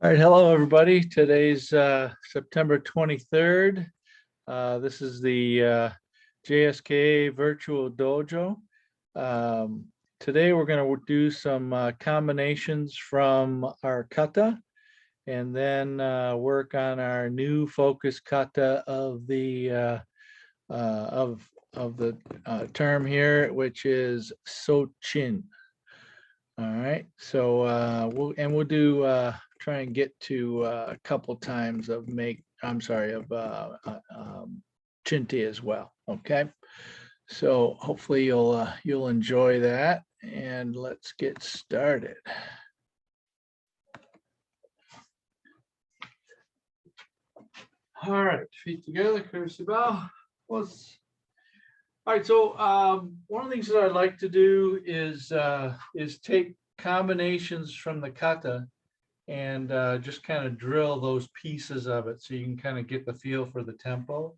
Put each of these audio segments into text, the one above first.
All right, hello everybody. Today's September 23rd. This is the JSKA Virtual Dojo. Today we're going to do some combinations from our kata and then work on our new focus kata of the term here, which is Sochin. All right, so we'll do try and get to a couple times of Chinti as well. Okay, so hopefully you'll enjoy that, and let's get started. All right, feet together, courtesy bow. All right, so one of the things that I'd like to do is take combinations from the kata and just kind of drill those pieces of it so you can kind of get the feel for the tempo,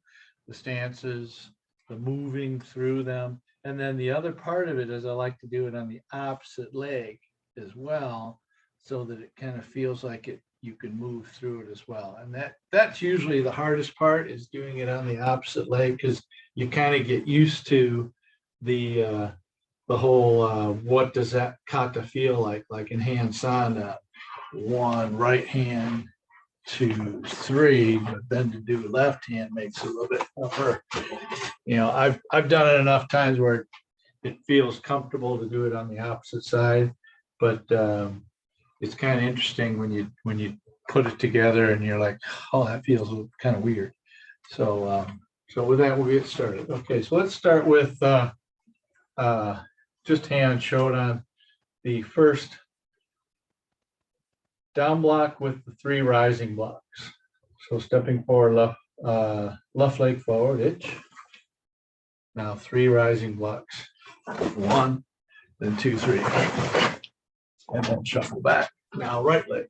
the stances, the moving through them. And then the other part of it is I like to do it on the opposite leg as well, so that it kind of feels like you can move through it as well. And that's usually the hardest part, is doing it on the opposite leg, because you kind of get used to the whole what does that kata feel like in heian sanda, 1 right hand, 2 3, but then to do left hand makes it a little bit tougher. You know, I've done it enough times where it feels comfortable to do it on the opposite side, but it's kind of interesting when you put it together and you're like, oh, that feels kind of weird. So so with that, we'll get started. Okay, so let's start with just hand shodan, the first down block with the 3 rising blocks. So stepping forward, left leg forward, itch. Now 3 rising blocks, 1, then 2, 3, and then shuffle back. Now right leg,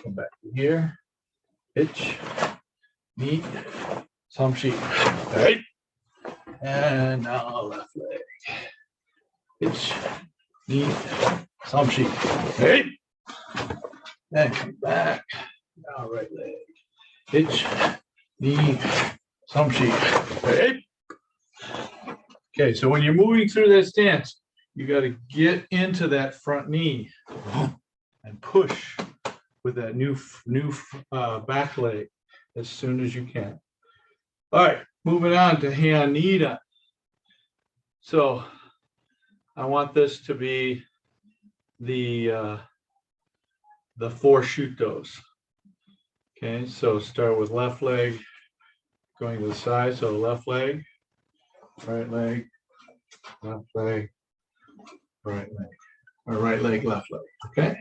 come back to here, itch, knee, samshi, right, and now left leg, itch, knee, samshi, right. And come back. Now right leg. Hitch, knee, samshi. Right. Okay, so when you're moving through that stance, you got to get into that front knee and push with that new back leg as soon as you can. All right, moving on to Hanita. So I want this to be the 4 shutos. Okay, so start with left leg going to the side. So left leg, left leg, right leg, or right leg, left leg. Okay,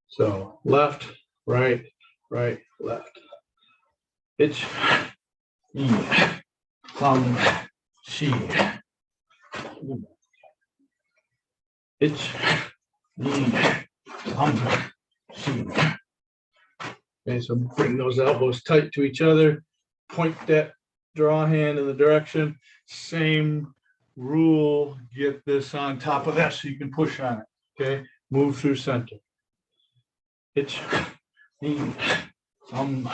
so left, right, left. Itch, knee, thumb, shi. Itch, knee, thumb. Okay, so bring those elbows tight to each other, point that draw hand in the direction. Same rule, get this on top of that so you can push on it. Okay, move through center. Itch, knee, thumb,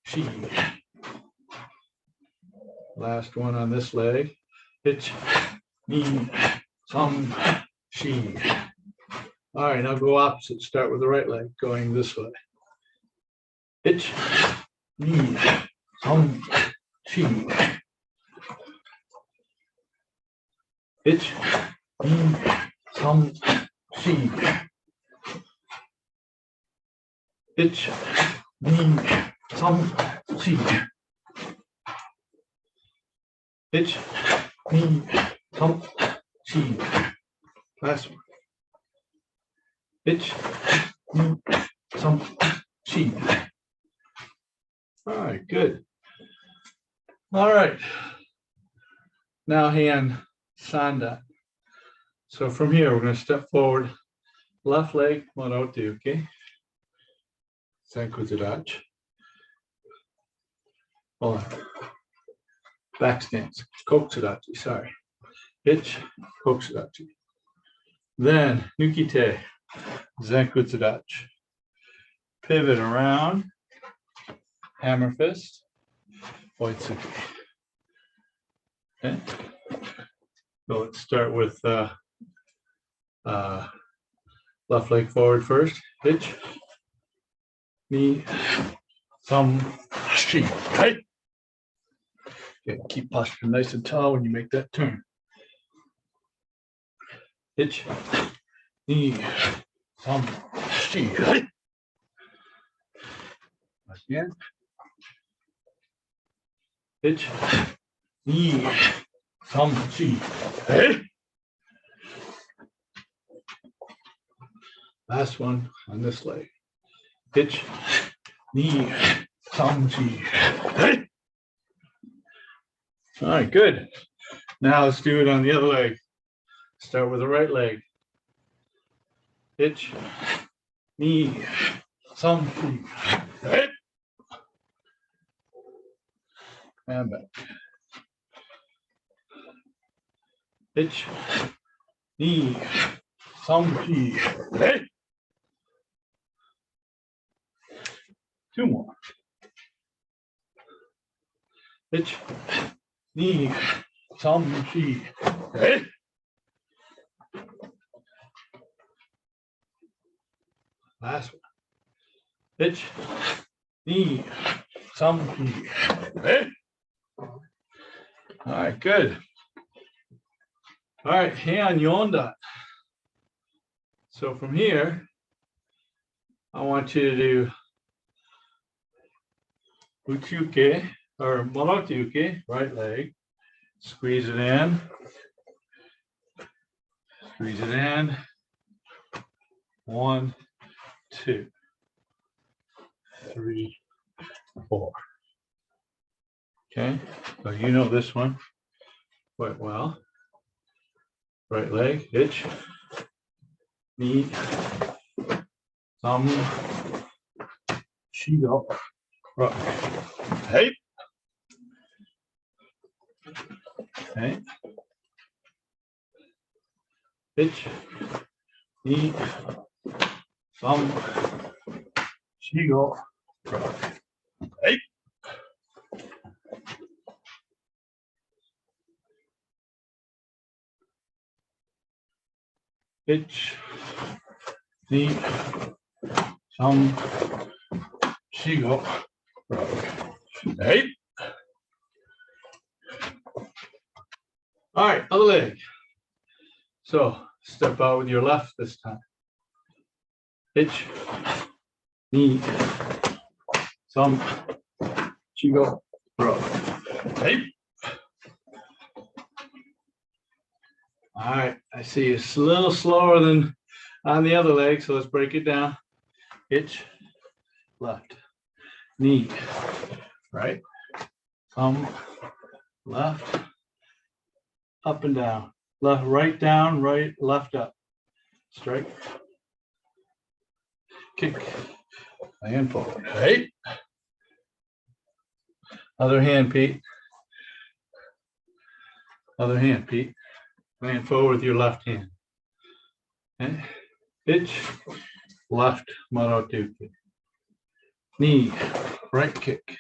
shi. Last one on this leg. Itch, knee, thumb, shi. All right, now go opposite. Start with the right leg, going this way. Itch, knee, thumb, shi. Itch, knee, thumb, shi. Itch, knee, thumb, shi. Itch, knee, thumb, shi. Last one. Itch, knee, thumb, shi. All right, good. All right. Now hand sanda. So from here, we're going to step forward, left leg, Monotu, okay? Sociodachi. Hold on. Back stance, Sociodachi, sorry. Hitch, Sociodachi. Then Nukite, Sociodachi. pivot around, hammer fist, oitsuki. Okay. So let's start with left leg forward first. Hitch, knee, thumb, shi. Right. Okay, keep posture nice and tall when you make that turn. Hitch, knee, thumb, shi. Right. Again. Hitch, knee, thumb, shi. Right. Last one on this leg. Hitch, knee, thumb, shi. Right. All right, good. Now let's do it on the other leg. Start with the right leg. Hitch, knee, thumb, shi. Right. And back. Hitch, knee, thumb, shi. Right. Two more. Hitch, knee, thumb, shi. Right. Last one. Hitch, knee, thumb, shi. Right. All right, good. All right, heian yonda. So from here, I want you to do uchuke or monotuke, right leg. Squeeze it in. Squeeze it in. 1, 2, 3, 4. Okay, so you know this one quite well. Right leg, hitch, knee, thumb, shigo, rock. Hey. Okay. Hitch, knee, thumb, shigo, rock. Hey. Hitch, knee, thumb, shigo, rock. Hey. All right, other leg. So step out with your left this time. Hitch, knee, thumb, shigo, rock. Hey. All right, I see it's a little slower than on the other leg, so let's break it down. Hitch, left, knee, right, thumb, left, up and down, left, right down, right, left up, strike, kick, and forward. Right. Other hand, Pete. Other hand, Pete. Land forward with your left hand. Okay. Hitch, left, monotuke. Knee, right kick,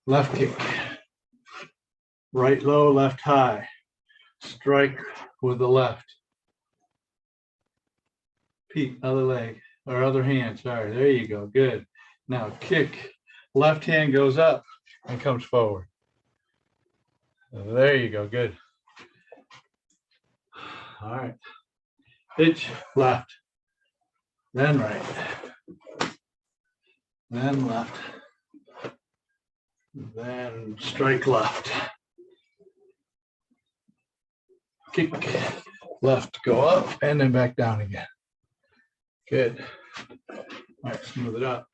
left kick, right low, left high. Strike with the left. Pete, other leg, or other hand, sorry, there you go, good. Now kick, left hand goes up and comes forward. There you go, good. All right, hitch, left, then right, then left, then strike left. Kick, left, go up, and then back down again. Good. All right, smooth it up.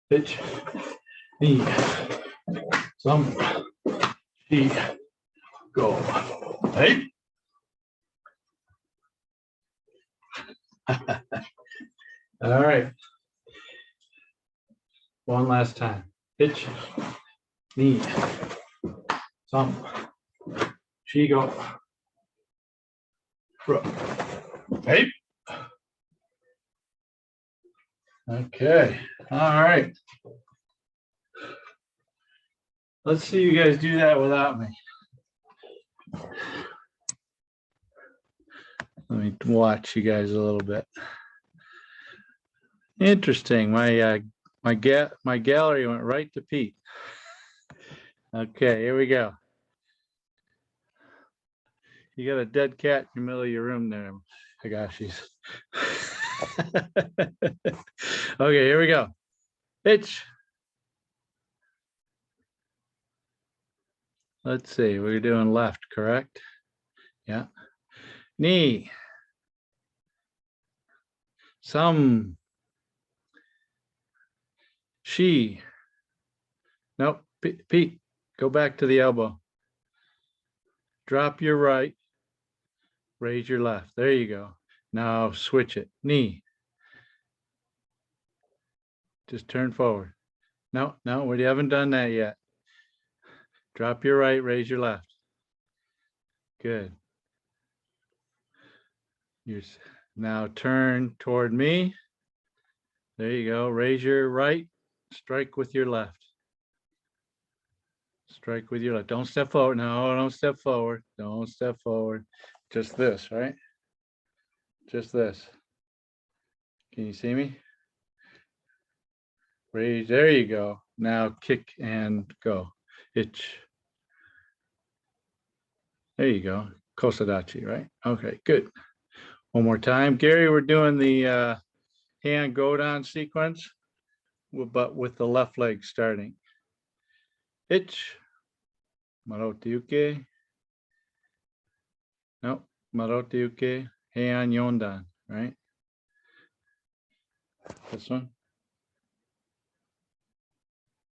Hitch, knee, thumb, shi, go. Hey. All right. One last time. Hitch, knee, thumb, shi, go. Hey. Okay, all right. Let's see you guys do that without me. Let me watch you guys a little bit. Interesting. My gallery went right to Pete. Okay, here we go. You got a dead cat in the middle of your room there, Higashis. Okay, here we go. Pitch. Let's see, we're doing left, correct? Yeah. Knee. Some. She. Nope. Pete, go back to the elbow. Drop your right. Raise your left. There you go. Now switch it. Knee. Just turn forward. No, we haven't done that yet. Drop your right, raise your left. Good. Now turn toward me. There you go. Raise your right, strike with your left. Strike with your left. Don't step forward. No, don't step forward. Don't step forward. Just this, right? Just this. Can you see me? Raise. There you go. Now kick and go. Itch. There you go. Sociodachi, right? Okay, good. One more time. Gary, we're doing the hand go down sequence, but with the left leg starting. Itch. Marote uke. No, marote uke. Heian yondan, right? This one.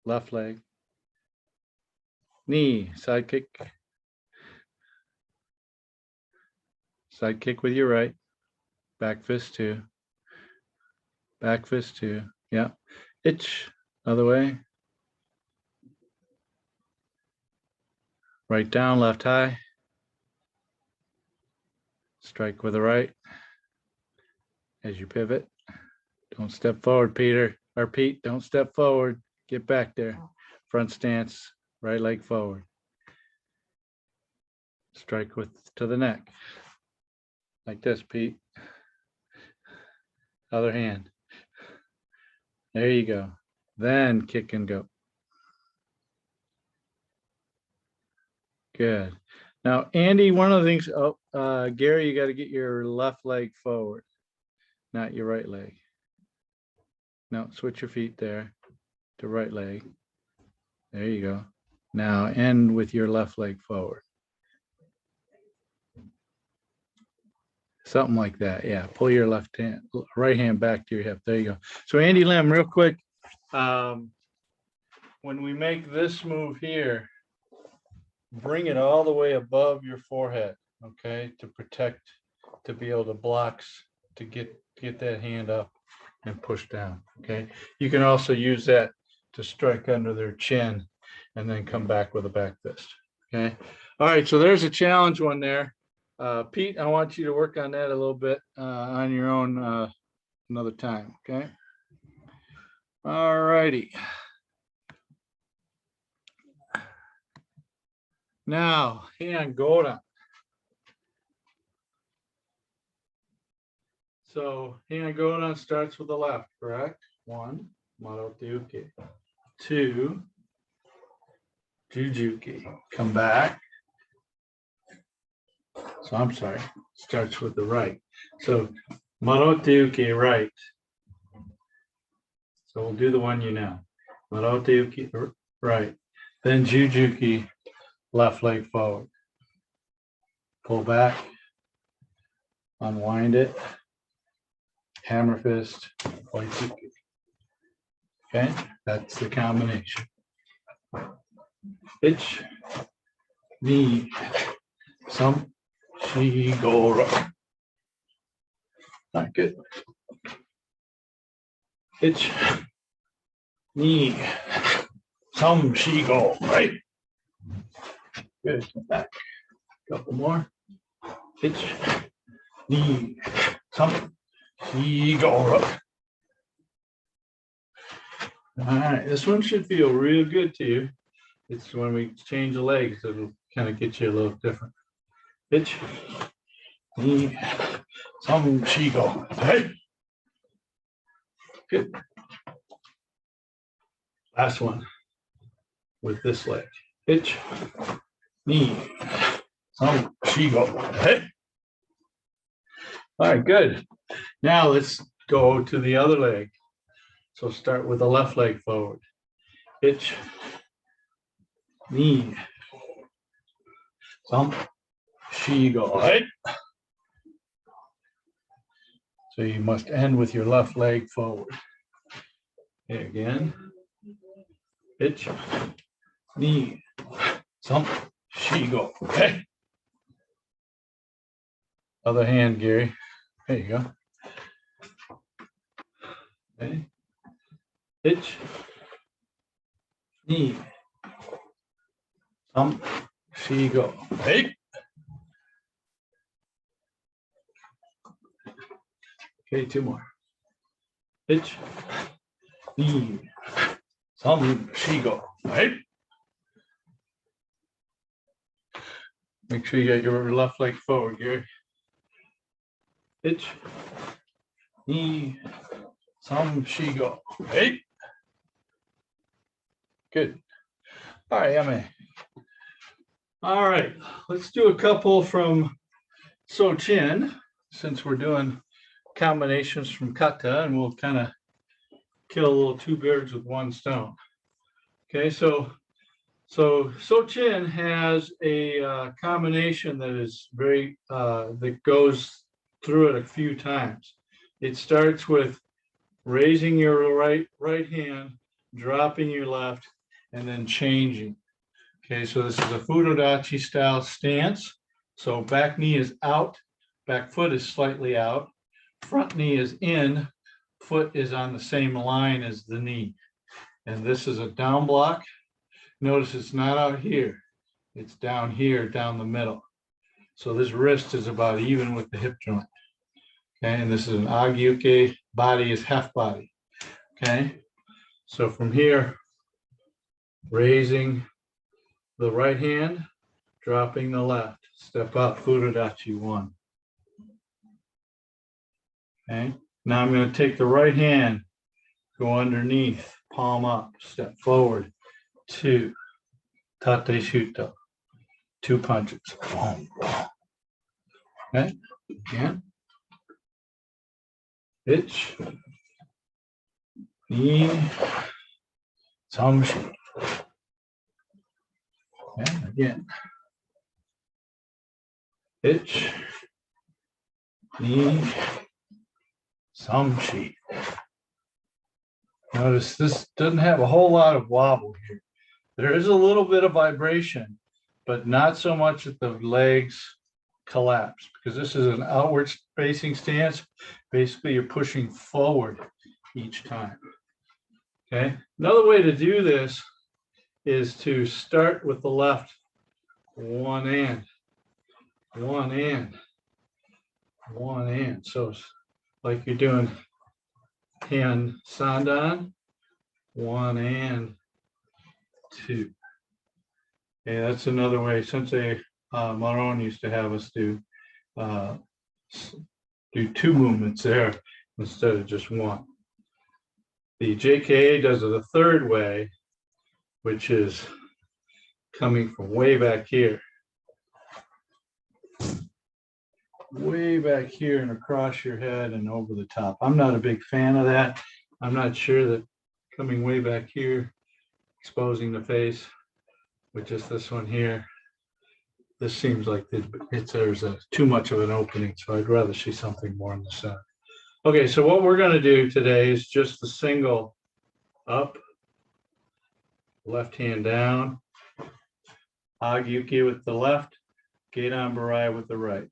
Left leg. Knee, side kick. Side kick with your right. Back fist two. Back fist two. Yeah. Itch. Other way. Right down, left high. Strike with the right. As you pivot. Don't step forward, Peter. Or Pete, don't step forward. Get back there. Front stance. Right leg forward. Strike with to the neck. Like this, Pete. Other hand. There you go. Then kick and go. Good. Now, Andy, one of the things, Gary, you got to get your left leg forward, not your right leg. No, switch your feet there to right leg. There you go. Now end with your left leg forward. Something like that. Yeah. Pull your right hand back to your hip. There you go. So Andy Lim, real quick. When we make this move here, bring it all the way above your forehead, okay, to protect, to be able to block, to get that hand up and push down, okay. You can also use that to strike under their chin and then come back with a back fist, okay. All right, so there's a challenge one there. Pete, I want you to work on that a little bit on your own another time, okay. All righty. Now, hand godan. So hand godan starts with the left, correct? 1, marote uke. 2, jujuki. Come back. So I'm sorry, starts with the right. So marote uke right. So we'll do the one you know. Marote uke right. Then jujuki left leg forward. Pull back. Unwind it. Hammer fist. Oitsuki. Okay, that's the combination. Itch. Knee. Some. Shigoro. Not good. Itch. Knee. Some shigo. Right. Good. Come back. Couple more. Itch. Knee. Some. Shigoro. All right, this one should feel real good to you. It's when we change the legs, it'll kind of get you a little different. Pitch, knee, some shigo. Hey. Good. Last one with this leg. Pitch, knee, some shigo. Hey. All right, good. Now let's go to the other leg. So start with the left leg forward. Pitch, knee, some shigo. Right. So you must end with your left leg forward. Okay, again. Pitch, knee, some shigo. Okay. Other hand, Gary. There you go. Okay. Pitch, knee, some shigo. Hey. Okay, two more. Pitch, knee, some shigo. Right. Make sure you get your left leg forward, Gary. Pitch, knee, some shigo. Right. Good. All right, Emma. All right, let's do a couple from Sochin, since we're doing combinations from Kata, and we'll kind of kill a little two birds with one stone. Okay, so Sochin has a combination that is very that goes through it a few times. It starts with raising your right hand, dropping your left, and then changing. Okay, so this is a Furodachi style stance. So back knee is out, back foot is slightly out, front knee is in, foot is on the same line as the knee. And this is a down block. Notice it's not out here. It's down here, down the middle. So this wrist is about even with the hip joint. Okay, and this is an agyuke, body is half body. Okay, so from here, raising the right hand, dropping the left, step up, Furodachi 1. Okay, now I'm going to take the right hand, go underneath, palm up, step forward, 2, tate shuto, 2 punches. Boom, boom. Okay, again. Pitch, knee, samshi. And again. Pitch, knee, samshi. Notice this doesn't have a whole lot of wobble here. There is a little bit of vibration, but not so much that the legs collapse, because this is an outward facing stance. Basically, you're pushing forward each time. Okay. Another way to do this is to start with the left, one and. So it's like you're doing hand sandan, 1 and 2. Okay, that's another way. Sensei Maron used to have us do 2 movements there instead of just 1. The JKA does it a third way, which is coming from way back here. Way back here and across your head and over the top. I'm not a big fan of that. I'm not sure that coming way back here, exposing the face, with just this one here, this seems like there's too much of an opening, so I'd rather see something more in the center. Okay, so what we're going to do today is just the single up, left hand down, agyuke with the left, geidan barai with the right.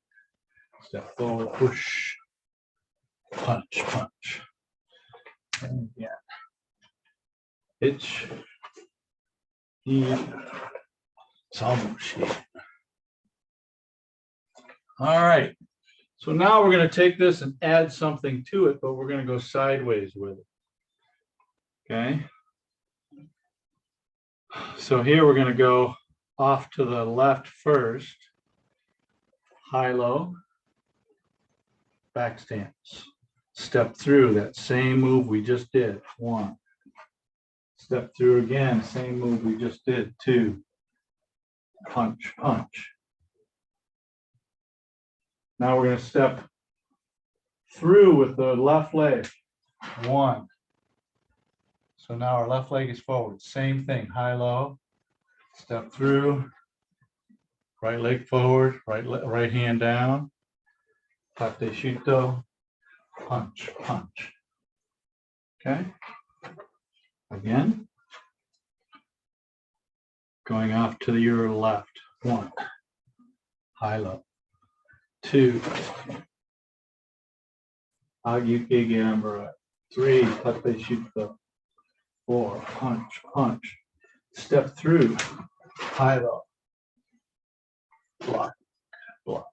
Step forward, push, punch, punch. And again. Pitch, knee, samushi. All right. So now we're going to take this and add something to it, but we're going to go sideways with it. Okay. So here we're going to go off to the left first. High, low, back stance. Step through that same move we just did. 1. Step through again, same move we just did. 2. Punch, punch. Now we're going to step through with the left leg. 1. So now our left leg is forward. Same thing, high, low. Step through. Right leg forward, right hand down. Tate shuto. Punch, punch. Okay. Again. Going off to your left. 1. High, low. 2. Agyuki Gambara. 3. Tate shuto. 4. Punch, punch. Step through. High, low. Block, block.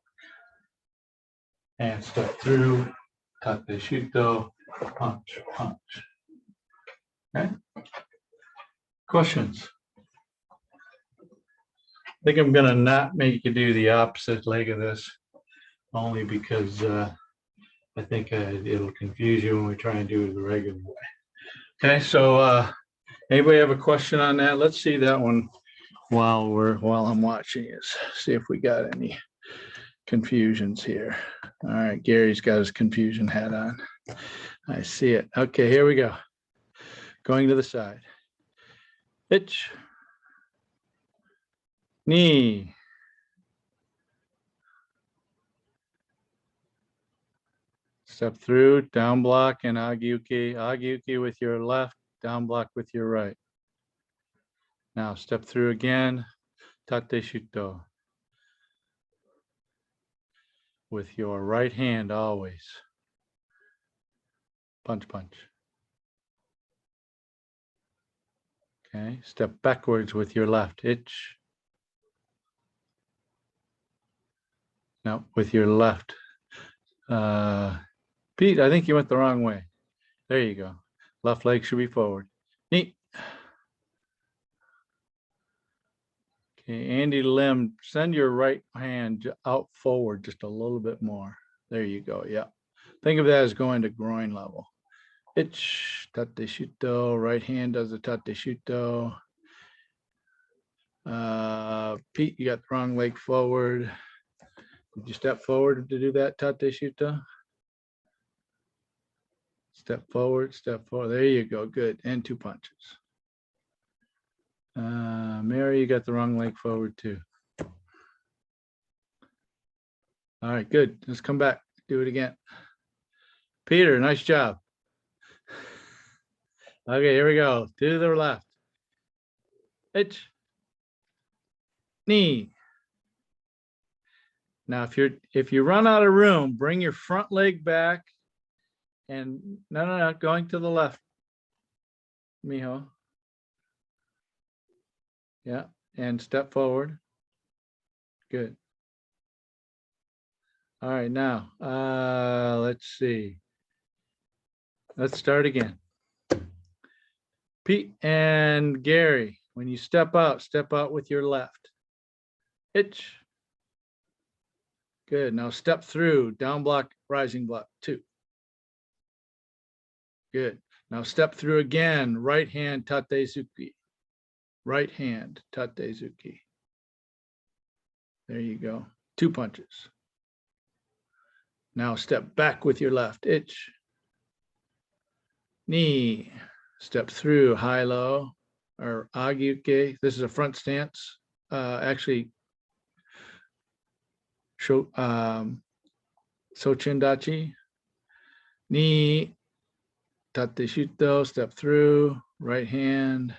And step through. Tate shuto. Punch, punch. Okay. Questions? I think I'm going to not make you do the opposite leg of this, only because I think it'll confuse you when we try and do it the regular way. Okay, so anybody have a question on that? Let's see that one while I'm watching this. See if we got any confusions here. All right, Gary's got his confusion hat on. I see it. Okay, here we go. Going to the side. Itch. Knee. Step through, down block and agyuki. Agyuki with your left, down block with your right. Now step through again, tate shuto. With your right hand always. Punch, punch. Okay, step backwards with your left. Itch. No, with your left. Pete, I think you went the wrong way. There you go. Left leg should be forward. Neat. Okay, Andy Lim, send your right hand out forward just a little bit more. There you go. Yeah. Think of that as going to groin level. Itch, tate shuto. Right hand does the tate shuto. Pete, you got the wrong leg forward. Did you step forward to do that tate shuto? Step forward, step forward. There you go. Good. And 2 punches. Mary, you got the wrong leg forward too. All right, good. Let's come back. Do it again. Peter, nice job. Okay, here we go. To the left. Itch. Knee. Now, if you run out of room, bring your front leg back. And no, going to the left, Miho. Yeah, and step forward. Good. All right, now, let's see. Let's start again. Pete and Gary, when you step out with your left. Itch. Good, now step through, down block, rising block, 2. Good. Now step through again, right hand tatezuki. Right hand tatezuki. There you go. 2 punches. Now step back with your left. Itch. Knee. Step through, high, low, or agyuke. This is a front stance. Actually, Sociodachi. Knee. Tate shuto, step through, right hand,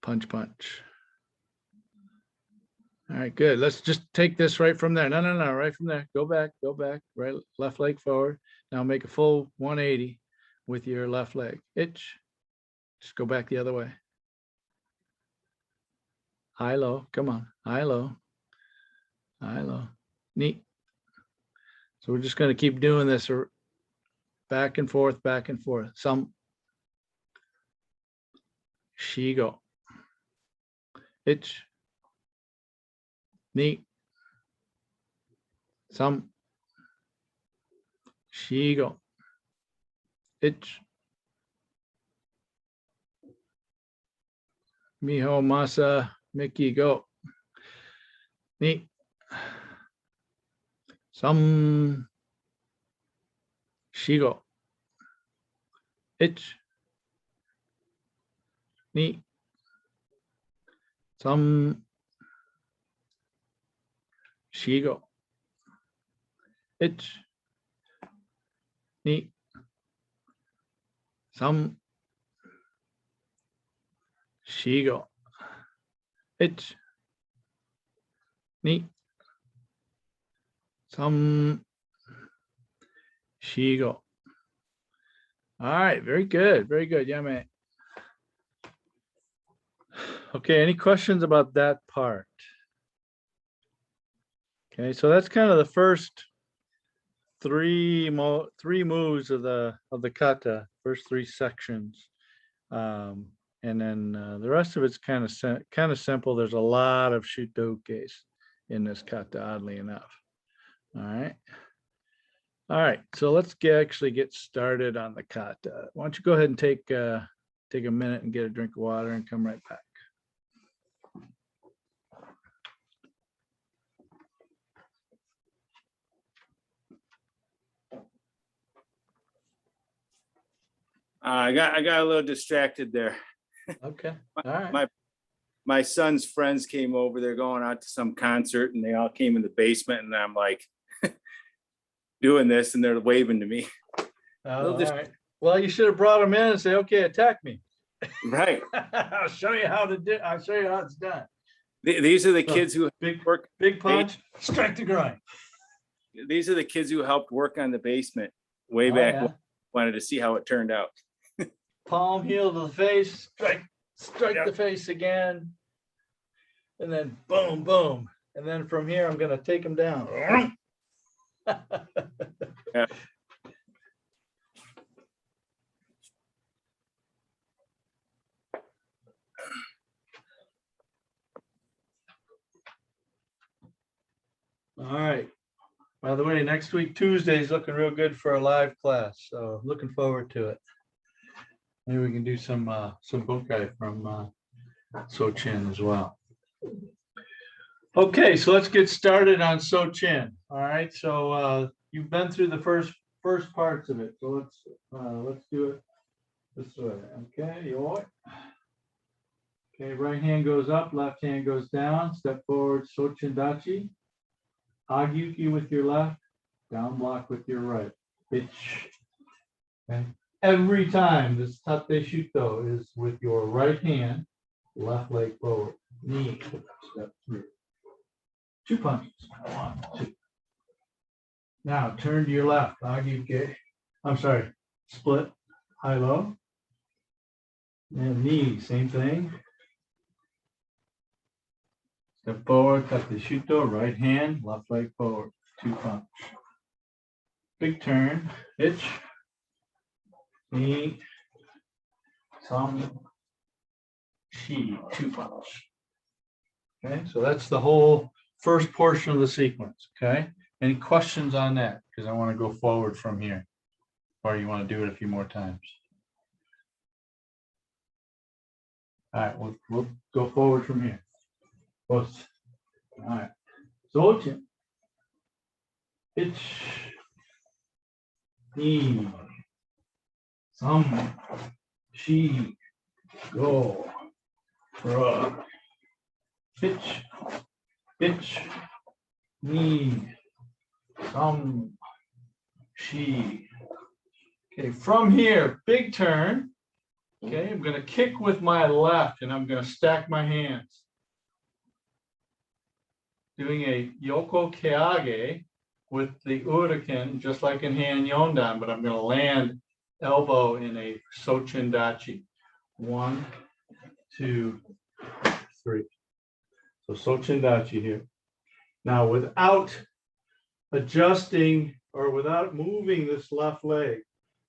punch, punch. All right, good. Let's just take this right from there. No, right from there. Go back, right, left leg forward. Now make a full 180 with your left leg. Itch. Just go back the other way. High, low, come on. High, low. High, low. Neat. So we're just going to keep doing this back and forth, back and forth. Some Shigo. ich, ni, sam, shigo, ich, miho, masa, miki, go, ni, sam, shigo, ich, ni, sam, shigo, ich, ni, sam, shigo, ich, ni, sam, shigo. All right, very good, very good. Yeah, man. Okay, any questions about that part? Okay, so that's kind of the first three moves of the kata, first three sections, and then the rest of it's kind of simple. There's a lot of shutokes in this kata, oddly enough. All right. So let's actually get started on the kata. Why don't you go ahead and take a minute and get a drink of water and come right back. I got a little distracted there. Okay. All right. My son's friends came over. They're going out to some concert, and they all came in the basement. And I'm like doing this, and they're waving to me. All right. Well, you should have brought them in and say, "Okay, attack me." Right. I'll show you how to do. I'll show you how it's done. These are the kids who big punch, strike the groin. These are the kids who helped work on the basement way back. Yeah. Wanted to see how it turned out. Palm heel to the face, strike the face again, and then boom, boom, and then from here I'm going to take him down. Yeah. All right. By the way, next week Tuesday is looking real good for a live class, so looking forward to it. Maybe we can do some bunkai from Sochin as well. Okay, so let's get started on Sochin. All right, so you've been through the first parts of it, so let's do it this way. Okay, okay, right hand goes up, left hand goes down. Step forward, Sociodachi. Hagyuki with your left, down block with your right. Okay. Every time this tate shuto is with your right hand, left leg forward, knee, step through. 2 punches. 1, 2. Now turn to your left. Split, high low. And knee, same thing. Step forward, tate shuto, right hand, left leg forward, 2 punch. Big turn, ich, ni, sam, shi, 2 punch. Okay, so that's the whole first portion of the sequence. Okay, any questions on that? Because I want to go forward from here, or you want to do it a few more times. All right, we'll go forward from here. All right, Sochin, ich, ni, sam, shi, go, ra, ich, ni, sam, shi. Okay, from here, big turn. Okay, I'm going to kick with my left and I'm going to stack my hands. Doing a yoko keage with the uraken, just like in Han Yondan, but I'm going to land elbow in a Sociodachi. 1, 2, 3. So Sociodachi here. Now, without adjusting or without moving this left leg,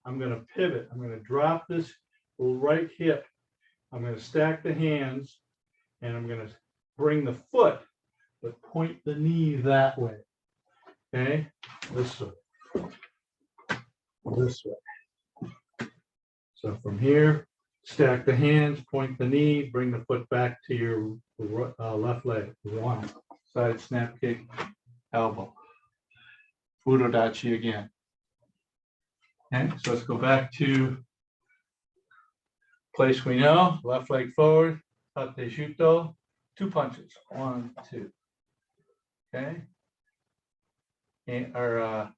I'm going to pivot. I'm going to drop this right hip. I'm going to stack the hands and I'm going to bring the foot, but point the knee that way. Okay, this way. This way. So from here, stack the hands, point the knee, bring the foot back to your left leg. One, side snap kick, elbow. Furodachi again. Okay, so let's go back to place we know, left leg forward, tate shuto, 2 punches, 1, 2. Okay. And our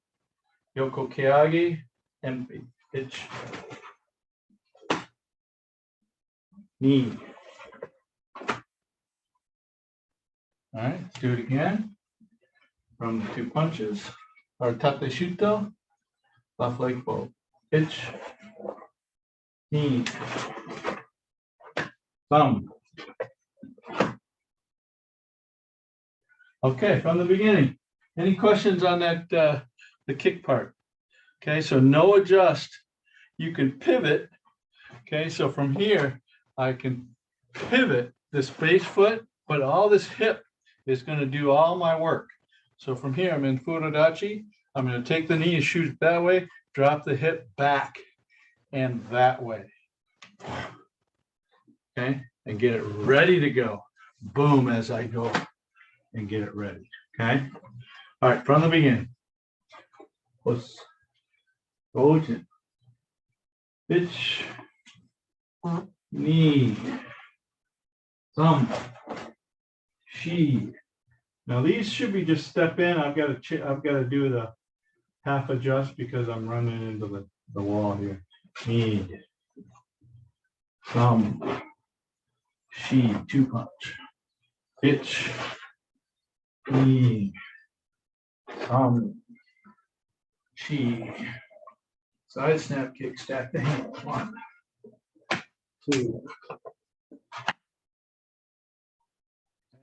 yoko keagi, and pitch, knee. All right, let's do it again. From the 2 punches, our tate shuto, left leg forward, pitch, knee, thumb. Okay, from the beginning. Any questions on that, the kick part? Okay, so no adjust. You can pivot. Okay, so from here, I can pivot this base foot, but all this hip is going to do all my work. So from here, I'm in Furodachi. I'm going to take the knee and shoot it that way, drop the hip back and that way. Okay, and get it ready to go. Boom, as I go and get it ready. Okay. All right, from the beginning. Let's go to pitch, knee, thumb, shi. Now these should be just step in. I've got to do the half adjust because I'm running into the wall here. Knee, thumb, shi, 2 punch, pitch, knee, thumb, shi, side snap kick, stack the hands, 1, 2.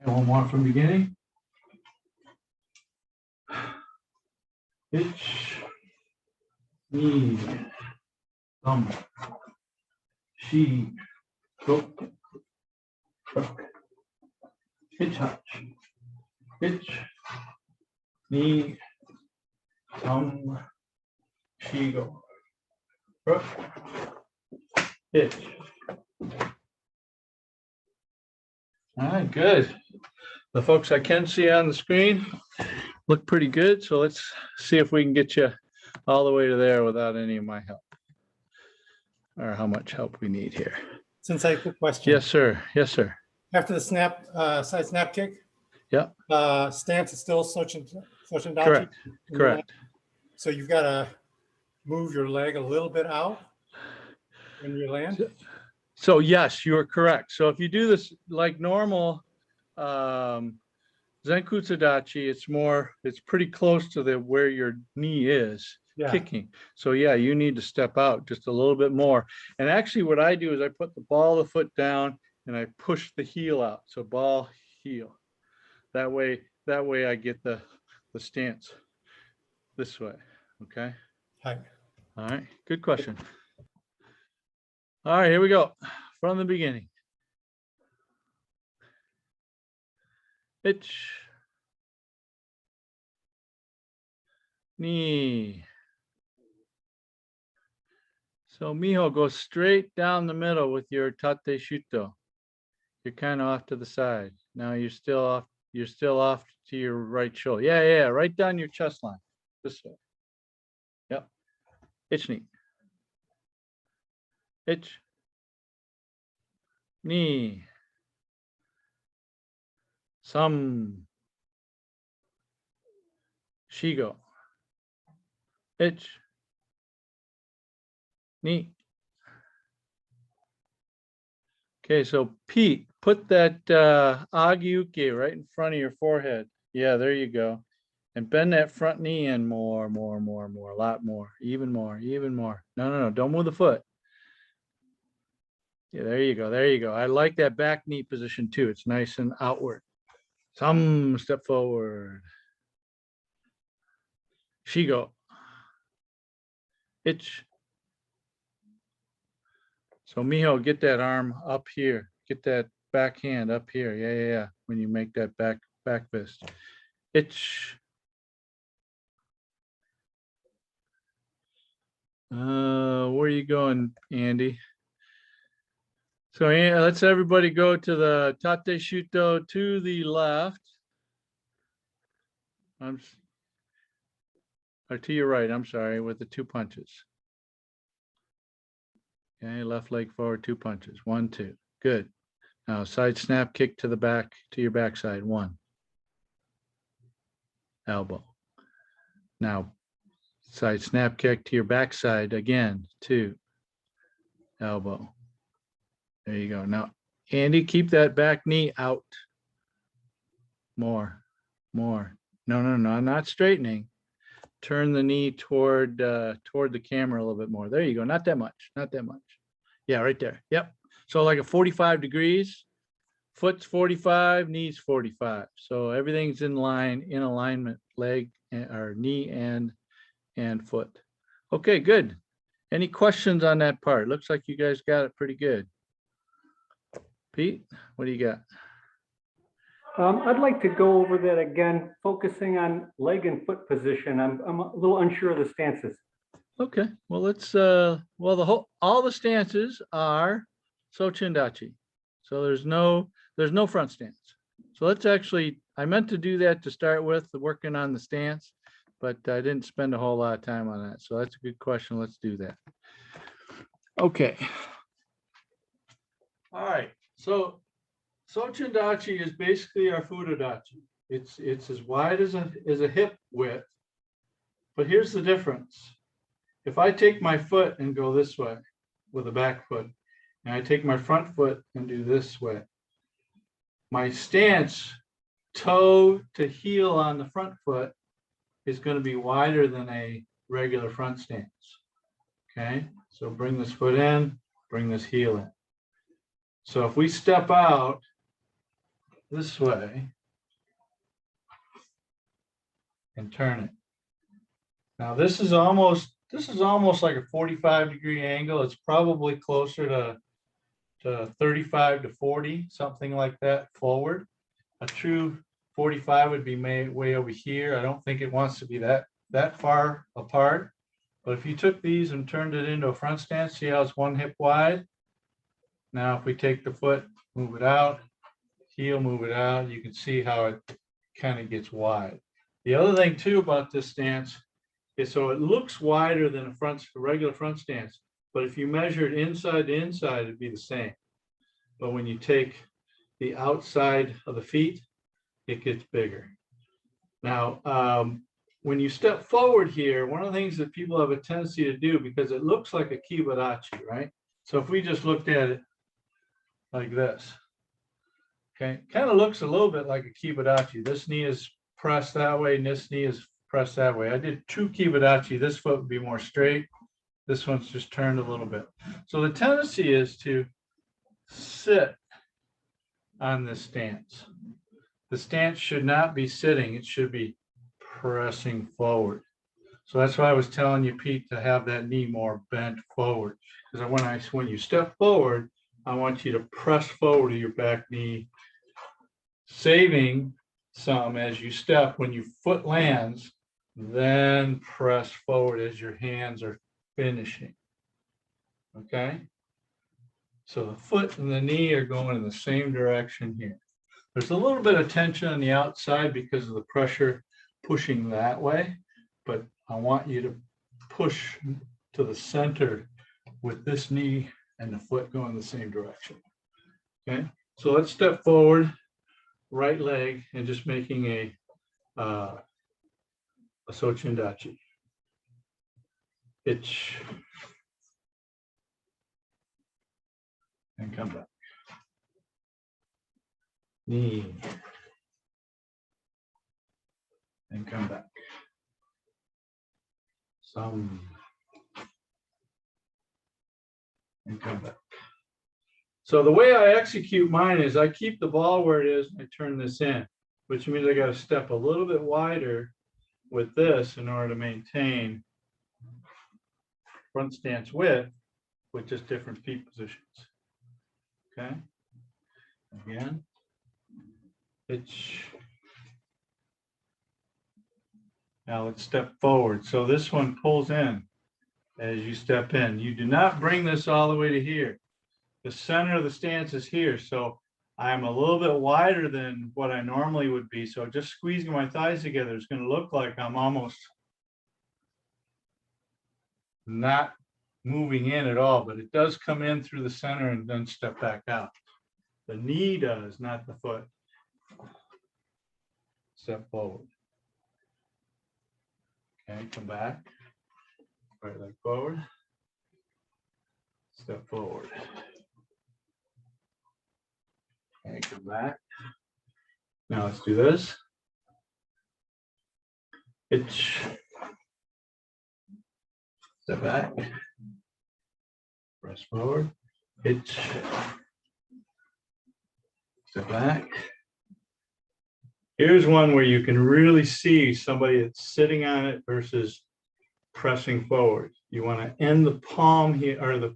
And one more from beginning. Pitch, knee, thumb, shi, go, pitch touch, pitch, knee, thumb, shi, go, pitch. All right, good. The folks I can see on the screen look pretty good. So let's see if we can get you all the way to there without any of my help, or how much help we need here. Since I have a quick question. Yes, sir. Yes, sir. After the snap, side snap kick. Yeah. Stance is still Sociodachi. Correct. Correct. So you've got to move your leg a little bit out when you land. So yes, you are correct. So if you do this like normal Zenkutsudachi, it's pretty close to where your knee is kicking. So yeah, you need to step out just a little bit more. And actually what I do is I put the ball of the foot down and I push the heel out. So ball, heel. That way I get the stance this way. Okay. Hi. All right. Good question. All right, here we go. From the beginning. Pitch. Knee. So Miho, go straight down the middle with your tate shuto. You're kind of off to the side. Now you're still off to your right shoulder. Yeah, right down your chest line. This way. Yep. Itch knee. Itch. Knee. Some. Shigo. Itch. Knee. Okay, so Pete, put that agiuke right in front of your forehead. Yeah, there you go. And bend that front knee in more, a lot more, even more. No, don't move the foot. Yeah, there you go. I like that back knee position too. It's nice and outward. Some step forward. Shigo. Itch. So Miho, get that arm up here. Get that back hand up here. Yeah. when you make that back fist. Itch. Where are you going, Andy? So yeah, let's everybody go to the tate shuto to the left. Or to your right, I'm sorry, with the 2 punches. Okay, left leg forward, 2 punches. 1, 2. Good. Now side snap kick to the back, to your backside. 1. Elbow. Now side snap kick to your backside again. 2. Elbow. There you go. Now, Andy, keep that back knee out. More. No, not straightening. Turn the knee toward the camera a little bit more. There you go. Not that much. Yeah, right there. Yep. So like a 45 degrees, foot's 45, knees 45. So everything's in alignment, leg or knee and foot. Okay, good. Any questions on that part? Looks like you guys got it pretty good. Pete, what do you got? I'd like to go over that again, focusing on leg and foot position. I'm a little unsure of the stances. Okay, well, let's, all the stances are Sociodachi. So there's no front stance. So let's actually, I meant to do that to start with, working on the stance, but I didn't spend a whole lot of time on that. So that's a good question. Let's do that. Okay. All right, so Sociodachi is basically our Furodachi. It's as wide as a hip width, but here's the difference. If I take my foot and go this way with a back foot, and I take my front foot and do this way, my stance, toe to heel on the front foot, is going to be wider than a regular front stance. Okay, so bring this foot in, bring this heel in. So if we step out this way and turn it. Now this is almost like a 45-degree angle. It's probably closer to 35 to 40, something like that forward. A true 45 would be made way over here. I don't think it wants to be that far apart. But if you took these and turned it into a front stance, see how it's 1 hip wide? Now, if we take the foot, move it out, heel, move it out, you can see how it kind of gets wide. The other thing too about this stance is so it looks wider than a regular front stance, but if you measure it inside to inside, it'd be the same. But when you take the outside of the feet, it gets bigger. Now, when you step forward here, one of the things that people have a tendency to do, because it looks like a Furodachi, right? So if we just looked at it like this, okay, kind of looks a little bit like a Furodachi. This knee is pressed that way, and this knee is pressed that way. I did 2 Furodachi. This foot would be more straight. This one's just turned a little bit. So the tendency is to sit on this stance. The stance should not be sitting. It should be pressing forward. So that's why I was telling you, Pete, to have that knee more bent forward. Because when you step forward, I want you to press forward to your back knee, saving some as you step. When your foot lands, then press forward as your hands are finishing. Okay? So the foot and the knee are going in the same direction here. There's a little bit of tension on the outside because of the pressure pushing that way, but I want you to push to the center with this knee and the foot going the same direction. Okay, so let's step forward, right leg, and just making a Sociodachi. Itch. And come back. Knee. And come back. Some. And come back. So the way I execute mine is I keep the ball where it is and I turn this in, which means I got to step a little bit wider with this in order to maintain front stance width with just different feet positions. Okay. Again. Itch. Now let's step forward. So this one pulls in as you step in. You do not bring this all the way to here. The center of the stance is here. So I'm a little bit wider than what I normally would be. So just squeezing my thighs together is going to look like I'm almost not moving in at all, but it does come in through the center and then step back out. The knee does, not the foot. Step forward. Okay, come back. Right leg forward. Step forward. Okay, come back. Now let's do this. Itch. Step back. Press forward. Itch. Step back. Here's one where you can really see somebody that's sitting on it versus pressing forward. You want to end the palm here, or the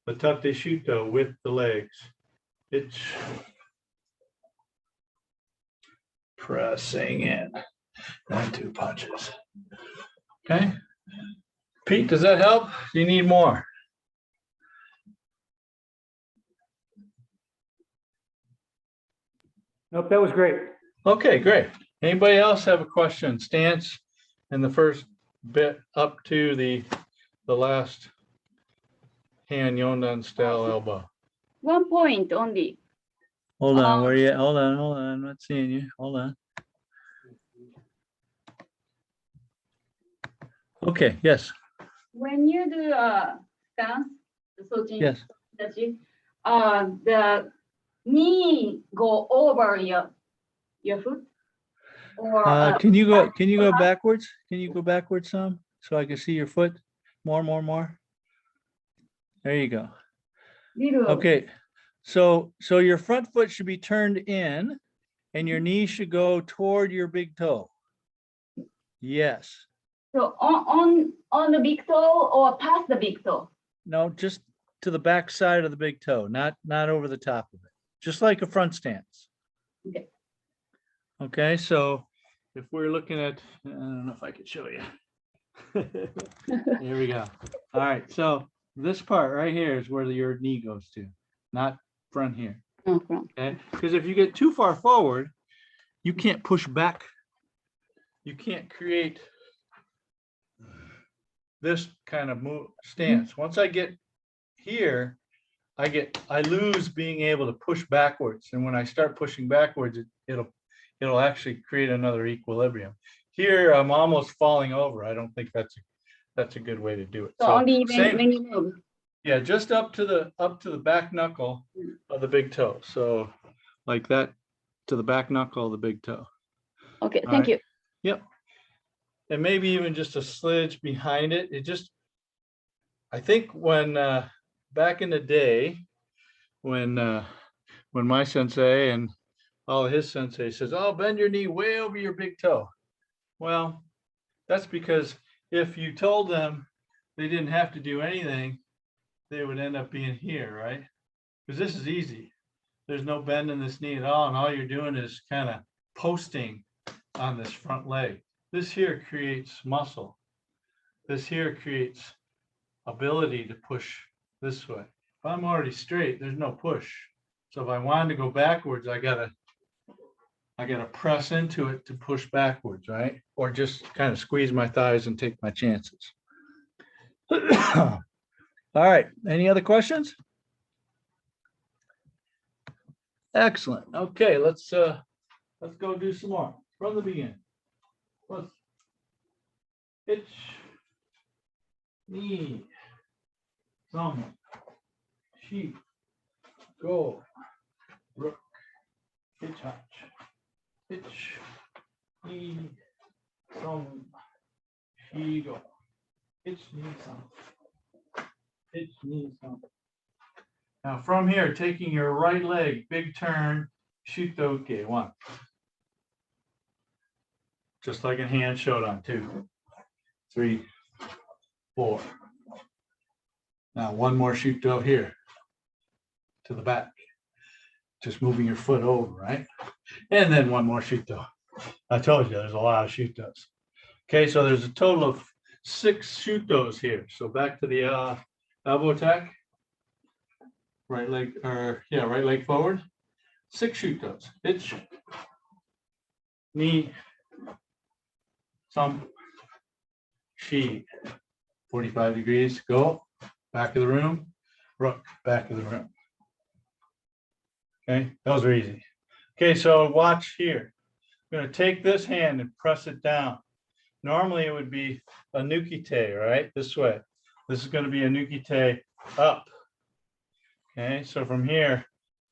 tate shuto with the legs. Itch. Pressing in. And 2 punches. Okay. Pete, does that help? Do you need more? Nope, that was great. Okay, great. Anybody else have a question? Stance and the first bit up to the last hand yondan style elbow. 1 point only. Hold on, where are you at? Hold on, I'm not seeing you. Hold on. Okay, yes, When you do a stance, Sochin yes. Kata, the knee go over your foot, or Can you go backwards? Can you go backwards some so I can see your foot? More. There you go. little. Okay, so your front foot should be turned in and your knee should go toward your big toe. Yes. So on the big toe or past the big toe. No, just to the back side of the big toe, not over the top of it. Just like a front stance. Okay. Okay, so if we're looking at, I don't know if I could show you. Here we go. All right, so this part right here is where your knee goes to, not front here. No front. Okay, because if you get too far forward, you can't push back. You can't create this kind of move stance. Once I get here, I lose being able to push backwards. And when I start pushing backwards, it'll actually create another equilibrium. Here, I'm almost falling over. I don't think that's a good way to do it. So only same- when you move. Yeah, just up to the back knuckle of the big toe. So like that to the back knuckle of the big toe. Okay, All thank right. you. Yep. And maybe even just a slidge behind it. I think when back in the day, when my sensei and all of his sensei says, oh, bend your knee way over your big toe. Well, that's because if you told them they didn't have to do anything, they would end up being here, right? Because this is easy. There's no bend in this knee at all. And all you're doing is kind of posting on this front leg. This here creates muscle. This here creates ability to push this way. If I'm already straight, there's no push. So if I wanted to go backwards, I gotta press into it to push backwards, right? Or just kind of squeeze my thighs and take my chances. All right, any other questions? Excellent. Okay, let's go do some more from the beginning. Let's itch, knee, thumb, sheep, go, rook, hitch hatch, hitch, knee, thumb, she go, hitch, knee, thumb, hitch, knee, thumb. Now from here, taking your right leg, big turn, shoot the okay, 1. Just like a hand showed on 2, 3, 4. Now 1 more shoot go here to the back. Just moving your foot over, right? And then one more shuto. I told you, there's a lot of shutos. Okay, so there's a total of 6 shutos here. So back to the elbow attack. Right leg, or yeah, right leg forward. 6 shutos. Hitch, knee, thump, shi. 45 degrees. Go. Back of the room. Rook. Back of the room. Okay, those are easy. Okay, so watch here. I'm going to take this hand and press it down. Normally it would be a nukite, right? This way. This is going to be a nukite up. Okay, so from here,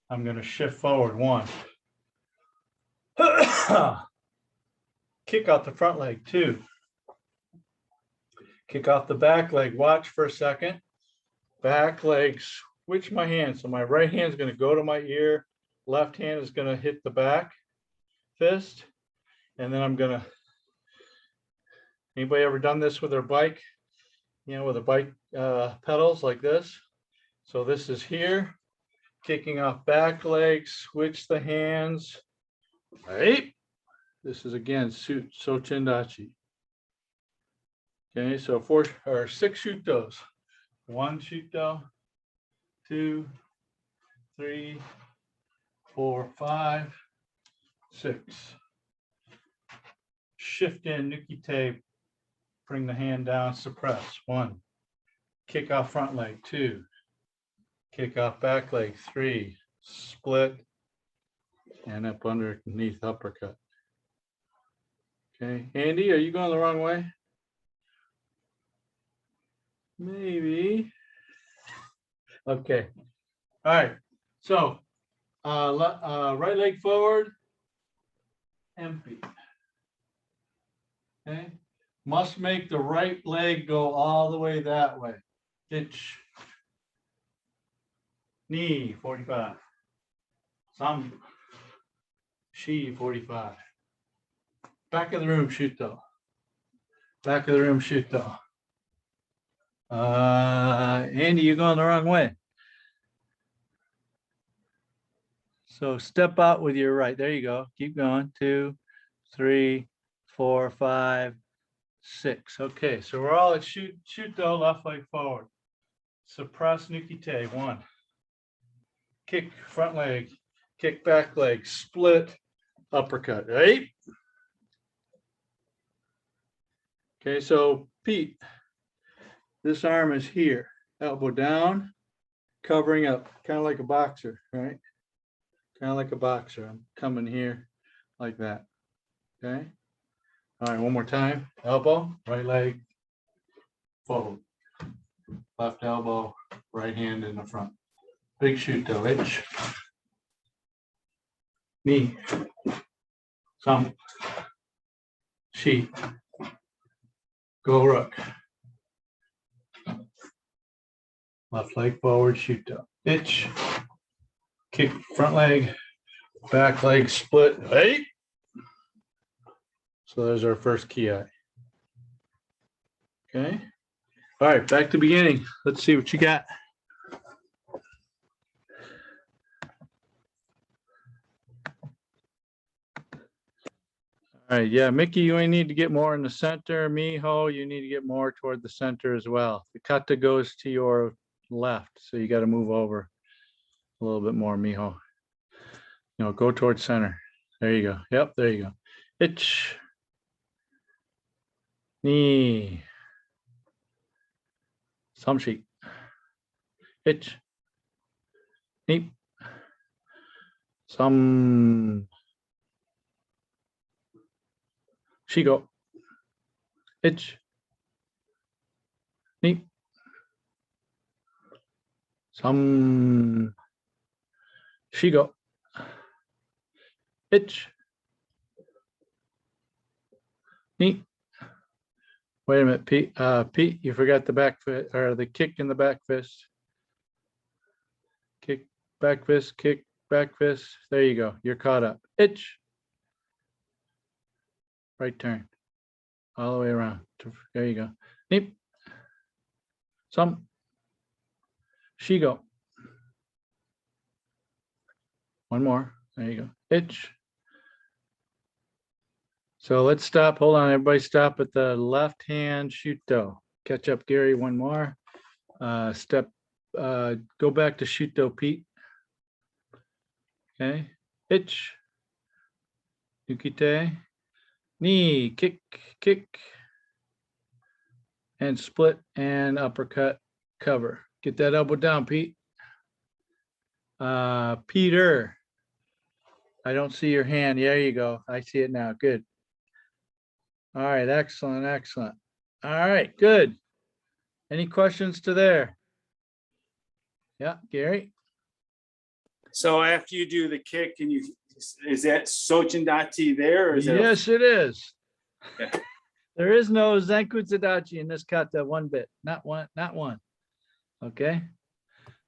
I'm going to shift forward 1. Kick out the front leg 2. Kick off the back leg. Watch for a second. Back leg, switch my hand. So my right hand is going to go to my ear. Left hand is going to hit the back fist. And then I'm going to, anybody ever done this with their bike? You know, with the bike pedals like this. So this is here. Kicking off back leg, switch the hands. Right. This is again Sociodachi. Okay, so 4 or 6 shutos. 1 shuto, 2, 3, 4, 5, 6. Shift in nukite, bring the hand down, suppress. 1. Kick off front leg. 2. Kick off back leg. 3. Split and up underneath uppercut. Okay, Andy, are you going the wrong way? Maybe. Okay. All right. So right leg forward, empty. Okay. Must make the right leg go all the way that way. Hitch. Knee, 45. Some. Shi, 45. Back of the room, shuto. Back of the room, shuto. Andy, you're going the wrong way. So step out with your right. There you go. Keep going. 2, 3, 4, 5, 6. Okay, so we're all at shuto, left leg forward. Suppress nukite. 1. Kick front leg. Kick back leg. Split uppercut. Right? Okay, so Pete. This arm is here, elbow down, covering up, kind of like a boxer, right? Kind of like a boxer. I'm coming here like that, okay? All right, one more time. Elbow, right leg, forward. Left elbow, right hand in the front. Big shuto, hitch. Knee, thump, shi. Go rook. Left leg forward, shuto. Hitch. Kick front leg, back leg split. Hey. So there's our first ki. Okay. All right, back to beginning. Let's see what you got. All right, yeah, Mickey, you need to get more in the center. Miho, you need to get more toward the center as well. The kata goes to your left, so you got to move over a little bit more, Miho. You know, go towards center. There you go. Yep, there you go. Itch. Knee. Samshi. Itch. Knee. Some. Shigo. Itch. Knee. Some. Shigo. Itch. Knee. Wait a minute, Pete. Pete, you forgot the back fist or the kick in the back fist. Kick, back fist, kick, back fist. There you go. You're caught up. Itch. Right turn. All the way around. There you go. Neep. Some. Shigo. One more. There you go. Itch. So let's stop. Hold on, everybody stop at the left hand shuto. Catch up, Gary, one more. Go back to shuto, Pete. Okay, hitch. Yukite. Knee, kick, kick. And split and uppercut cover. Get that elbow down, Pete. Peter. I don't see your hand. There you go. I see it now. Good. All right, excellent, excellent. All right, good. Any questions to there? Yeah, Gary? So after you do the kick, is that Sociodachi there? Or is Yes, it is. Yeah. There is no Zenkutsudachi in this kata one bit. Not one, not one. Okay.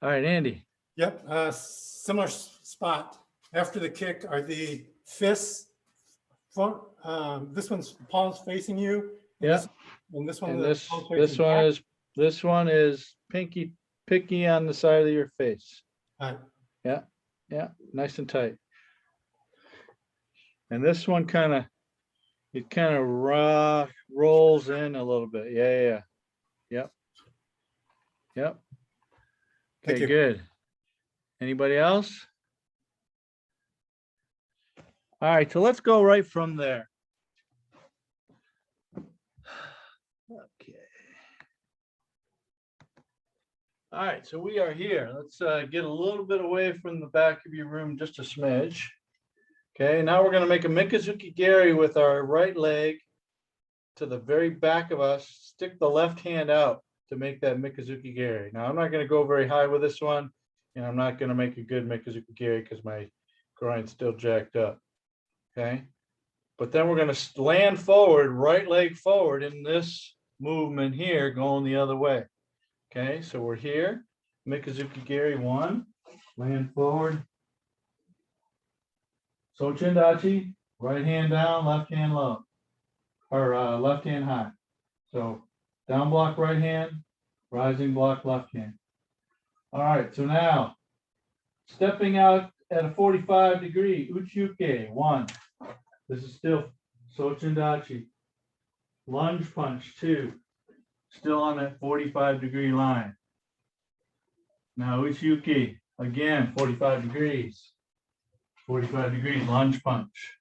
All right, Andy. Yep, similar spot. After the kick are the fists. Front, this one's palms facing you. And Yeah. this, and this one, And the this palms this facing one back. this one is picky on the side of your face. All right. Yeah, nice and tight. And this one kind of rolls in a little bit. Yeah. Yep. Thank Okay, you. good. Anybody else? All right, so let's go right from there. Okay. All right, so we are here. Let's get a little bit away from the back of your room, just a smidge. Okay, now we're going to make a Mikazuki Gari with our right leg to the very back of us. Stick the left hand out to make that Mikazuki Gari. Now, I'm not going to go very high with this one, and I'm not going to make a good Mikazuki Gari because my groin's still jacked up. Okay, but then we're going to land forward, right leg forward in this movement here, going the other way. Okay, so we're here, Mikazuki Gari 1, land forward. Sociodachi, right hand down, left hand low, or left hand high. So down block right hand, rising block left hand. All right, so now stepping out at a 45 degree, Uchiuke, 1. This is still Sociodachi. Lunge punch, 2. Still on that 45 degree line. Now Uchiuke, again, 45 degrees. 45 degrees, lunge punch.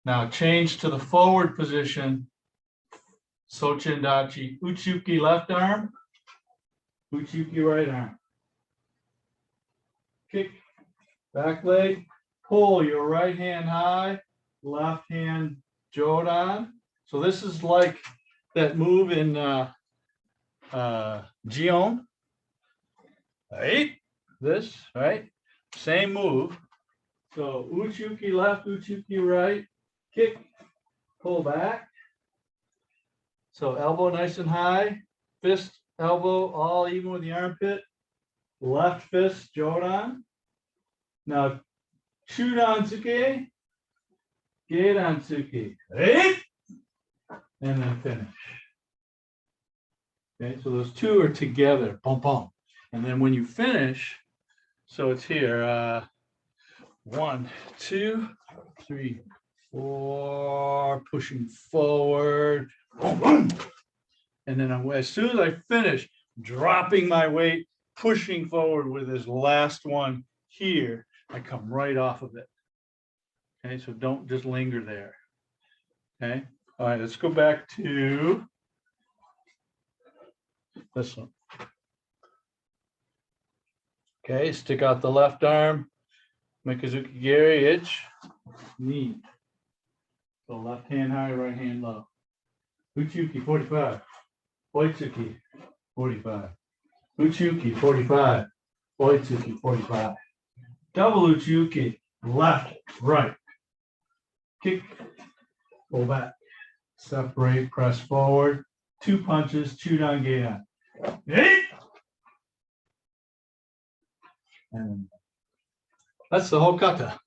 Now change to the forward position. Sociodachi, Uchiuke left arm, Uchiuke right arm. Kick, back leg, pull your right hand high, left hand jodan. So this is like that move in Jion. Right? This, right? Same move. So Uchiuke left, Uchiuke right, kick, pull back. So elbow nice and high, fist, elbow, all even with the armpit. Left fist, jodan. Now, chudan-tsuke, geidan-tsuke, right? And then finish. Okay, so those two are together, boom, boom. And then when you finish, so it's here, 1, 2, 3, 4, pushing forward, boom, boom. And then as soon as I finish, dropping my weight, pushing forward with this last one here, I come right off of it. Okay, so don't just linger there. Okay, all right, let's go back to this one. Okay, stick out the left arm, Mikazuki Gari, itch, knee. So left hand high, right hand low. Uchiuke 45, Oitsuki 45, Uchiuke 45, Oitsuki 45. Double Uchiuke, left, right. Kick, pull back, separate, press forward. 2 punches, chudan geidan. And that's the whole kata.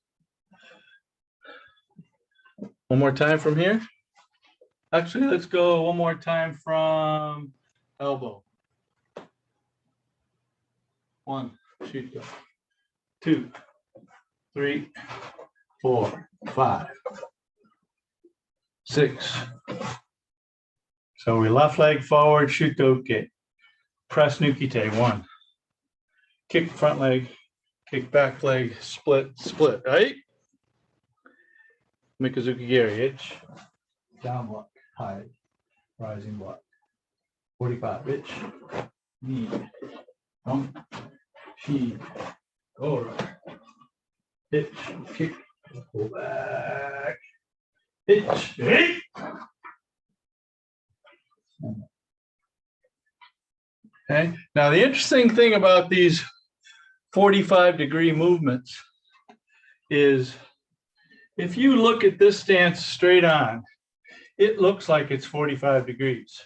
One more time from here. Actually, let's go one more time from elbow. 1, shoot go. 2, 3, 4, 5. 6. So we left leg forward, shutoke. Press nukite, 1. Kick front leg, kick back leg, split, split, right? Mikazuki Geri, itch. Down block, hide, rising block. 45, itch. Knee. She. Go right. Itch, kick, pull back. Itch, hey. Okay, now the interesting thing about these 45-degree movements is if you look at this stance straight on, it looks like it's 45 degrees.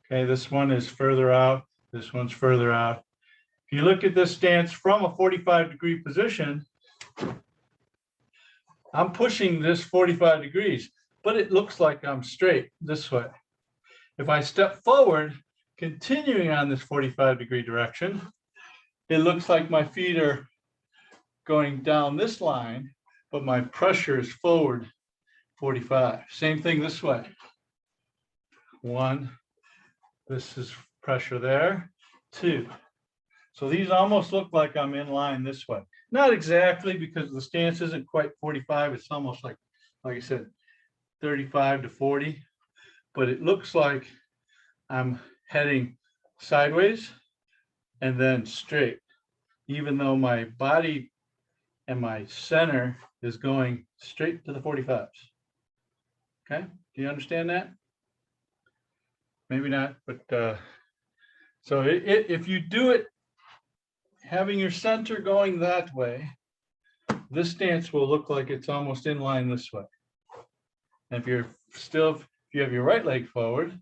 Okay, this one is further out, this one's further out. If you look at this stance from a 45-degree position, I'm pushing this 45 degrees, but it looks like I'm straight this way. If I step forward, continuing on this 45-degree direction, it looks like my feet are going down this line, but my pressure is forward 45. Same thing this way. 1, this is pressure there. 2. So these almost look like I'm in line this way. Not exactly, because the stance isn't quite 45. It's almost like I said, 35 to 40. But it looks like I'm heading sideways and then straight, even though my body and my center is going straight to the 45s. Okay, do you understand that? Maybe not, but so if you do it having your center going that way, this stance will look like it's almost in line this way. And if you have your right leg forward,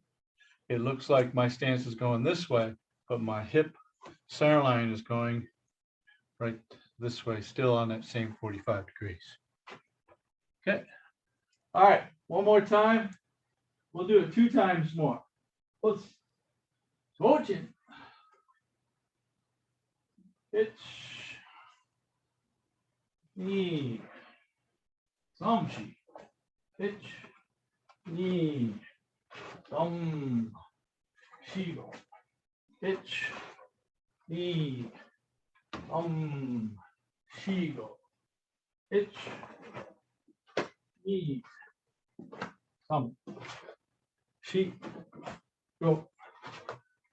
it looks like my stance is going this way, but my hip center line is going right this way, still on that same 45 degrees. Okay. All right, one more time. We'll do it 2 times more. Let's Sochin. Itch. Knee. Samshi. Itch. Knee. Thumb. Shigo. Itch. Knee. Thumb. Shigo. Itch. Knee. Thumb. She. Go.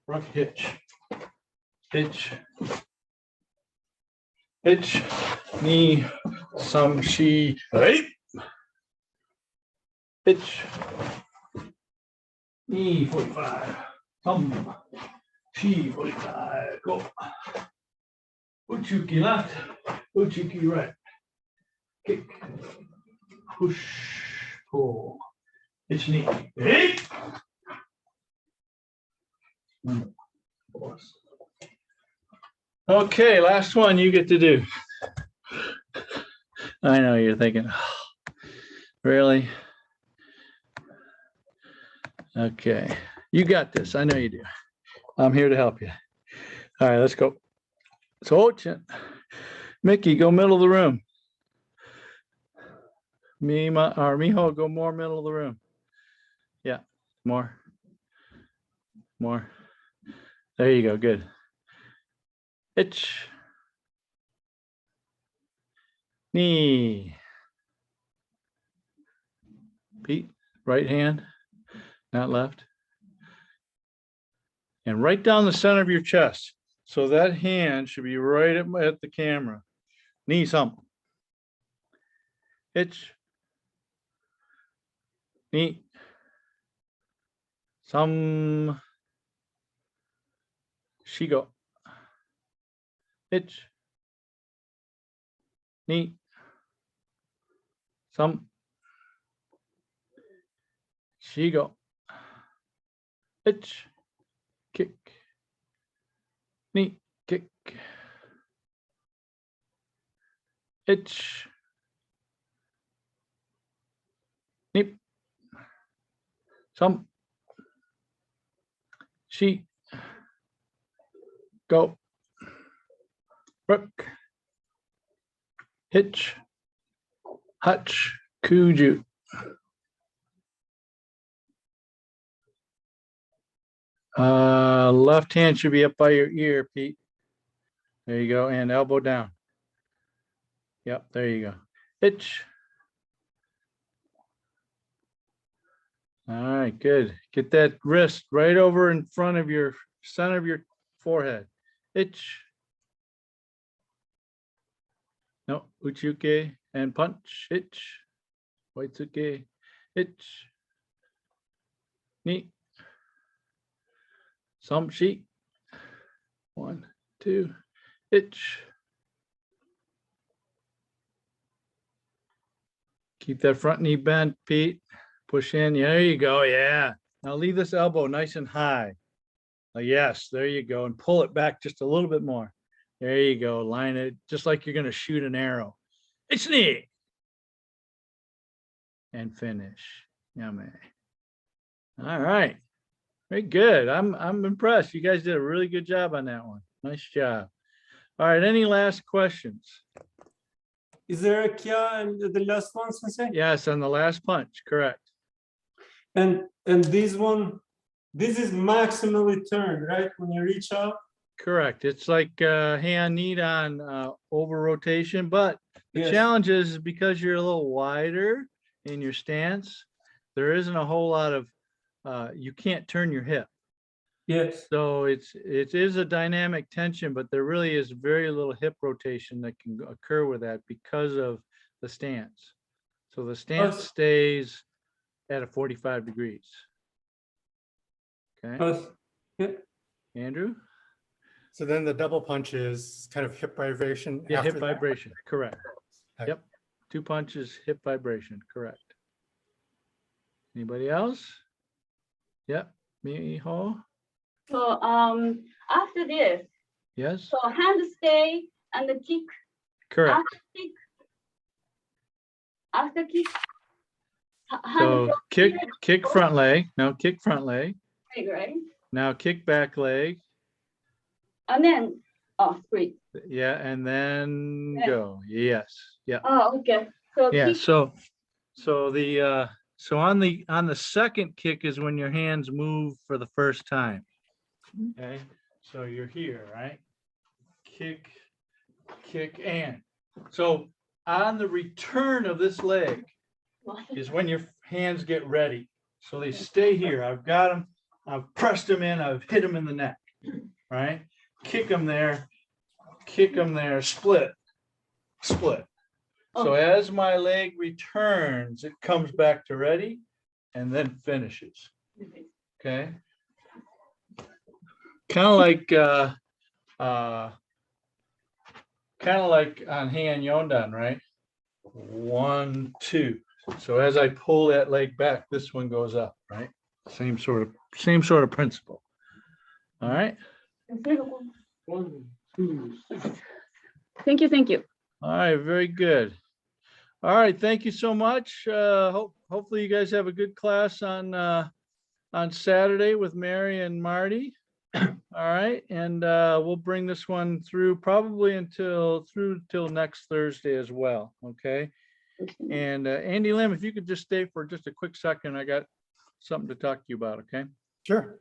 Rock hitch. Hitch. Hitch. Knee. Some she. Right. Hitch. Knee 45. Thumb. She 45. Go. Uchuki left. Uchuki right. Kick. Push. Pull. Hitch knee. Hey. Okay, last one you get to do. I know you're thinking, oh, really? Okay, you got this. I know you do. I'm here to help you. All right, let's go. Sochin. Mickey, go middle of the room. Miho, go more middle of the room. Yeah, more. More. There you go. Good. Itch. Knee. Pete, right hand, not left. And right down the center of your chest. So that hand should be right at the camera. Knee hump. Itch. Knee. Some. Shigo. Itch. Knee. Some. Shigo. Itch. Kick. Knee. Kick. Itch. Knee. Some. She. Go. Rook. Hitch. Hutch. Kuju. Left hand should be up by your ear, Pete. There you go, and elbow down. Yep, there you go. Itch. All right, good. Get that wrist right over in front of your center of your forehead. Itch. No, uchuke and punch. Itch. Waitsuke. Itch. Knee. Some sheet. 1, 2. Itch. Keep that front knee bent, Pete. Push in. There you go. Yeah. Now leave this elbow nice and high. Yes, there you go. And pull it back just a little bit more. There you go. Line it just like you're going to shoot an arrow. It's knee. And finish. Yummy. All right. Very good. I'm impressed. You guys did a really good job on that one. Nice job. All right. Any last questions? Is there a kya and the last one, Sensei? Yes, on the last punch. Correct. And this one, this is maximally turned, right? When you reach out. Correct. It's like hand need on over rotation, but the Yes. challenge is because you're a little wider in your stance, there isn't a whole lot of you can't turn your hip. Yes. So it is a dynamic tension, but there really is very little hip rotation that can occur with that because of the stance. So the stance stays at a 45 degrees. Okay, Yeah. Andrew? So then the double punch is kind of hip vibration. Yeah, after hip that? vibration, correct. Okay. Yep, 2 punches, hip vibration, correct. Anybody else? Yep, Miho? So after this, Yes, so hand stay and the kick. correct. After kick. Hand So from kick front leg, now kick front leg, leg, right? now kick back leg. And then split. Yeah, and then Yeah. go. Yes, yeah. Oh, okay. So Yeah, kick. so on the second kick is when your hands move for the first time. Okay, so you're here, right? Kick, and so on the return of this leg is when your hands get ready. So they stay here. I've got them. I've pressed them in. I've hit them in the neck, right? Kick them there, split. So as my leg returns, it comes back to ready and then finishes. Okay. Kind of like on heian yondan, right? 1, 2. So as I pull that leg back, this one goes up, right? Same sort of principle. All right. Thank you. All right, very good. All right, thank you so much. Hopefully you guys have a good class on Saturday with Mary and Marty. All right, and we'll bring this one through probably till next Thursday as well. Okay. And Andy Lim, if you could just stay for just a quick second, I got something to talk to you about. Okay. Sure.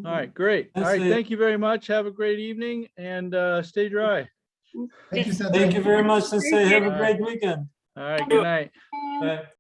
All right, great. All right, thank you very much. Have a great evening and stay dry. Thank you, Sensei. Thank you very much, Sensei. Have a great weekend. All right, good night. Bye.